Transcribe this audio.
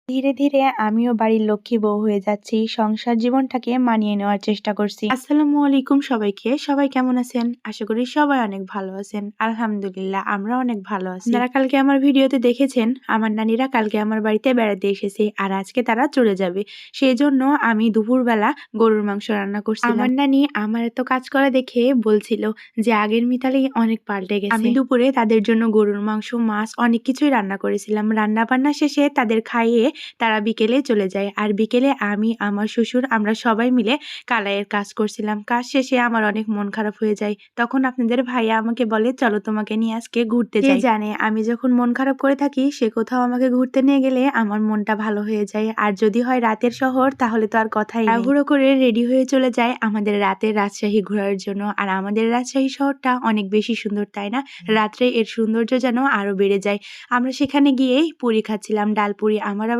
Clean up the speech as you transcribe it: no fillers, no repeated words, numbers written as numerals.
ধীরে ধীরে আমিও বাড়ির লক্ষ্মী বউ হয়ে যাচ্ছি। সংসার জীবনটাকে মানিয়ে নেওয়ার চেষ্টা করছি। আসসালামু আলাইকুম সবাইকে। সবাই কেমন আছেন? আশা করি সবাই অনেক ভালো আছেন। আলহামদুলিল্লাহ আমরা অনেক ভালো আছি। আপনারা কালকে আমার ভিডিওতে দেখেছেন আমার নানীরা কালকে আমার বাড়িতে বেড়াতে এসেছে আর আজকে তারা চলে যাবে। সেই জন্য আমি দুপুরবেলা গরুর মাংস রান্না করছিলাম। আমার নানী আমার এত কাজ করা দেখে বলছিল যে আগের মিতালি অনেক পাল্টে গেছে। আমি দুপুরে তাদের জন্য গরুর মাংস, মাছ অনেক কিছুই রান্না করেছিলাম। রান্না বান্না শেষে তাদের খাইয়ে তারা বিকেলে চলে যায়। আর বিকেলে আমি, আমার শ্বশুর আমরা সবাই মিলে কালাইয়ের কাজ করছিলাম। কাজ শেষে আমার অনেক মন খারাপ হয়ে যায়। তখন আপনাদের ভাইয়া আমাকে বলে চলো তোমাকে নিয়ে আজকে ঘুরতে যাই। কে জানে আমি যখন মন খারাপ করে থাকি সে কোথাও আমাকে ঘুরতে নিয়ে গেলে আমার মনটা ভালো হয়ে যায়। আর যদি হয় রাতের শহর তাহলে তো আর কথাই নেই। তাড়াহুড়ো করে রেডি হয়ে চলে যায় আমাদের রাতের রাজশাহী ঘোরার জন্য। আর আমাদের রাজশাহী শহরটা অনেক বেশি সুন্দর, তাই না? রাত্রে এর সৌন্দর্য যেন আরো বেড়ে যায়। আমরা সেখানে গিয়ে পুরি খাচ্ছিলাম, ডাল পুরি। আমার আবার